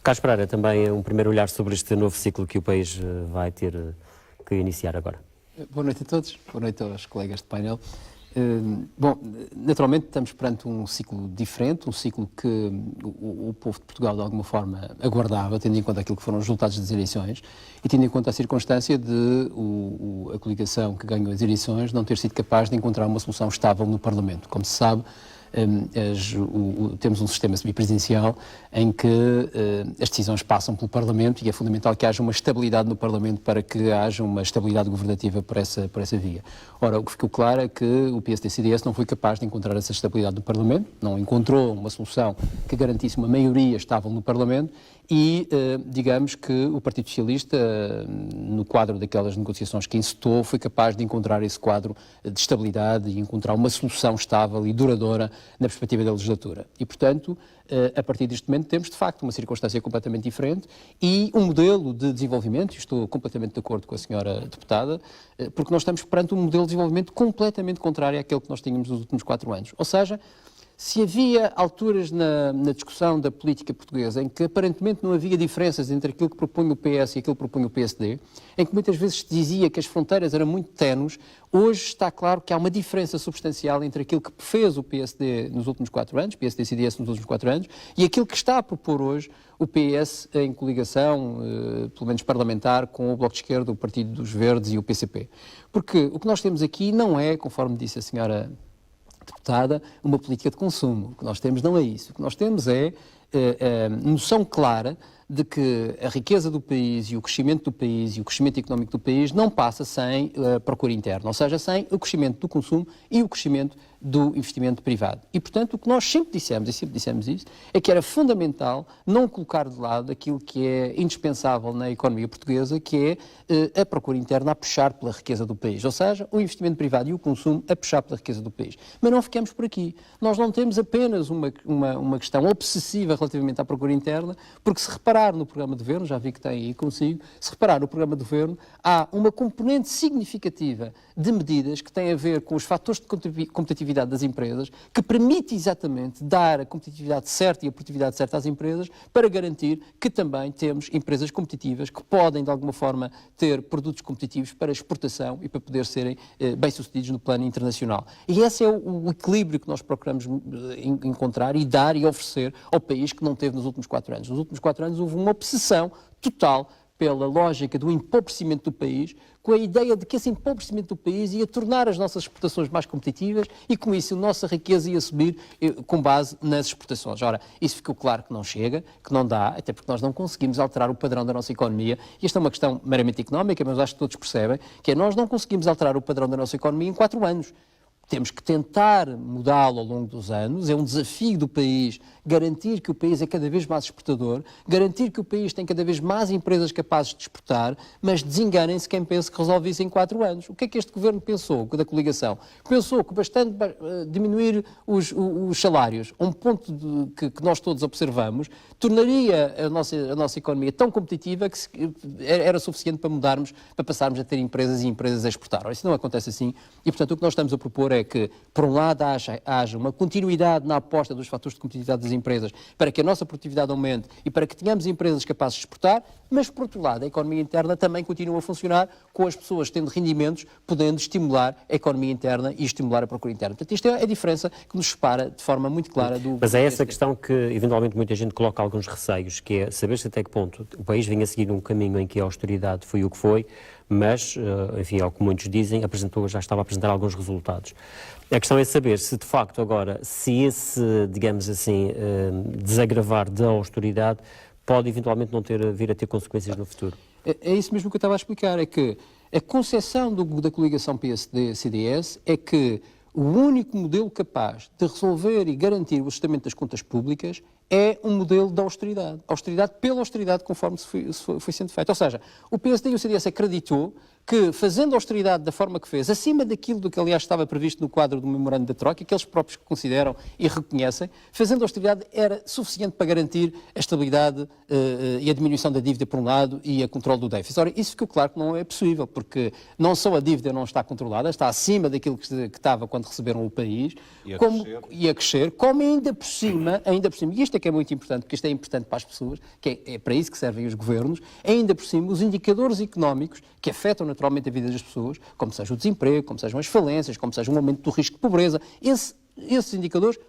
Carlos Pereira, também um primeiro olhar sobre este novo ciclo que o país vai ter que iniciar agora. Boa noite a todos, boa noite aos colegas de painel. Bom, naturalmente estamos perante um ciclo diferente, um ciclo que o povo de Portugal de alguma forma aguardava, tendo em conta aquilo que foram os resultados das eleições e tendo em conta a circunstância de a coligação que ganhou as eleições não ter sido capaz de encontrar uma solução estável no Parlamento. Como se sabe, temos um sistema semipresidencial em que as decisões passam pelo Parlamento e é fundamental que haja uma estabilidade no Parlamento para que haja uma estabilidade governativa por essa via. Ora, o que ficou claro é que o PSD-CDS não foi capaz de encontrar essa estabilidade no Parlamento, não encontrou uma solução que garantisse uma maioria estável no Parlamento e, digamos que o Partido Socialista, no quadro daquelas negociações que encetou, foi capaz de encontrar esse quadro de estabilidade e encontrar uma solução estável e duradoura na perspectiva da legislatura. E, portanto, a partir deste momento temos, de facto, uma circunstância completamente diferente e um modelo de desenvolvimento, e estou completamente de acordo com a senhora deputada, porque nós estamos perante um modelo de desenvolvimento completamente contrário àquele que nós tínhamos nos últimos 4 anos. Ou seja, se havia alturas na discussão da política portuguesa em que aparentemente não havia diferenças entre aquilo que propunha o PS e aquilo que propunha o PSD, em que muitas vezes se dizia que as fronteiras eram muito ténues, hoje está claro que há uma diferença substancial entre aquilo que fez o PSD nos últimos 4 anos, PSD-CDS nos últimos 4 anos, e aquilo que está a propor hoje o PS em coligação, pelo menos parlamentar, com o Bloco de Esquerda, o Partido dos Verdes e o PCP. Porque o que nós temos aqui não é, conforme disse a senhora deputada, uma política de consumo. O que nós temos não é isso. O que nós temos é noção clara de que a riqueza do país e o crescimento do país e o crescimento económico do país não passa sem procura interna, ou seja, sem o crescimento do consumo e o crescimento do investimento privado. E, portanto, o que nós sempre dissemos isso, é que era fundamental não colocar de lado aquilo que é indispensável na economia portuguesa, que é a procura interna a puxar pela riqueza do país, ou seja, o investimento privado e o consumo a puxar pela riqueza do país. Mas não ficamos por aqui. Nós não temos apenas uma questão obsessiva relativamente à procura interna, porque se reparar no programa de governo, já vi que tem aí consigo, se reparar no programa de governo, há uma componente significativa de medidas que têm a ver com os fatores de competitividade das empresas, que permite exatamente dar a competitividade certa e a produtividade certa às empresas para garantir que também temos empresas competitivas que podem, de alguma forma, ter produtos competitivos para exportação e para poder serem bem-sucedidos no plano internacional. E esse é o equilíbrio que nós procuramos encontrar e dar e oferecer ao país que não teve nos últimos 4 anos. Nos últimos 4 anos houve uma obsessão total pela lógica do empobrecimento do país, com a ideia de que esse empobrecimento do país ia tornar as nossas exportações mais competitivas e, com isso, a nossa riqueza ia subir com base nas exportações. Ora, isso ficou claro que não chega, que não dá, até porque nós não conseguimos alterar o padrão da nossa economia. E esta é uma questão meramente económica, mas acho que todos percebem, que é nós não conseguimos alterar o padrão da nossa economia em 4 anos. Temos que tentar mudá-lo ao longo dos anos, é um desafio do país garantir que o país é cada vez mais exportador, garantir que o país tem cada vez mais empresas capazes de exportar, mas desenganem-se quem pensa que resolve isso em 4 anos. O que é que este governo pensou da coligação? Pensou que bastante diminuir os salários a um ponto que nós todos observamos, tornaria a nossa economia tão competitiva que era suficiente para mudarmos, para passarmos a ter empresas e empresas a exportar. Ora, isso não acontece assim e, portanto, o que nós estamos a propor é que, por um lado, haja uma continuidade na aposta dos fatores de competitividade das empresas para que a nossa produtividade aumente e para que tenhamos empresas capazes de exportar, mas, por outro lado, a economia interna também continua a funcionar com as pessoas tendo rendimentos, podendo estimular a economia interna e estimular a procura interna. Portanto, isto é a diferença que nos separa de forma muito clara do... Mas é essa questão que, eventualmente, muita gente coloca alguns receios, que é saber-se até que ponto o país vinha a seguir um caminho em que a austeridade foi o que foi, mas, enfim, ao que muitos dizem, já estava a apresentar alguns resultados. A questão é saber se, de facto, agora, se esse, digamos assim, desagravar da austeridade pode, eventualmente, não vir a ter consequências no futuro. É isso mesmo que eu estava a explicar, é que a concepção da coligação PSD-CDS é que o único modelo capaz de resolver e garantir o ajustamento das contas públicas é um modelo de austeridade. Austeridade pela austeridade, conforme foi sendo feito. Ou seja, o PSD e o CDS acreditou que, fazendo austeridade da forma que fez, acima daquilo do que, aliás, estava previsto no quadro do memorando da Troika, que eles próprios consideram e reconhecem, fazendo austeridade era suficiente para garantir a estabilidade e a diminuição da dívida por um lado e a controle do déficit. Ora, isso ficou claro que não é possível, porque não só a dívida não está controlada, está acima daquilo que estava quando receberam o país, e a crescer, como ainda por cima, e isto é que é muito importante, porque isto é importante para as pessoas, que é para isso que servem os governos, ainda por cima, os indicadores económicos que afetam naturalmente a vida das pessoas, como seja o desemprego, como sejam as falências, como seja o aumento do risco de pobreza, esses indicadores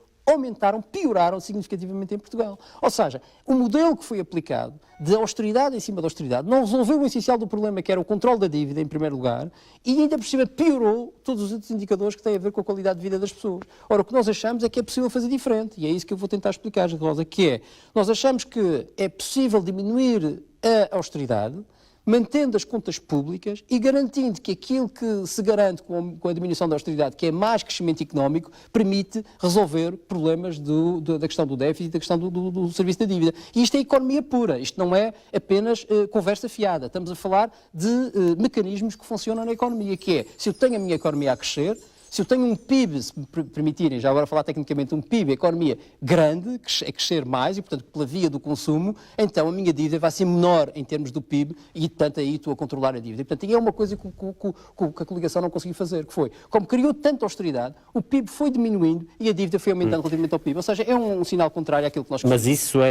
pioraram significativamente em Portugal. Ou seja, o modelo que foi aplicado de austeridade em cima da austeridade não resolveu o essencial do problema, que era o controle da dívida, em primeiro lugar, e ainda por cima piorou todos os outros indicadores que têm a ver com a qualidade de vida das pessoas. Ora, o que nós achamos é que é possível fazer diferente, e é isso que eu vou tentar explicar, Rosa, que é, nós achamos que é possível diminuir a austeridade, mantendo as contas públicas e garantindo que aquilo que se garante com a diminuição da austeridade, que é mais crescimento económico, permite resolver problemas da questão do déficit e da questão do serviço da dívida. E isto é economia pura, isto não é apenas conversa fiada. Estamos a falar de mecanismos que funcionam na economia, que é, se eu tenho a minha economia a crescer, se eu tenho um PIB, se me permitirem, já agora falar tecnicamente, um PIB, a economia grande, a crescer mais, e portanto pela via do consumo, então a minha dívida vai ser menor em termos do PIB e portanto aí estou a controlar a dívida. E portanto é uma coisa que a coligação não conseguiu fazer, que foi, como criou tanta austeridade, o PIB foi diminuindo e a dívida foi aumentando relativamente ao PIB. Ou seja, é um sinal contrário àquilo que nós queremos. Mas isso é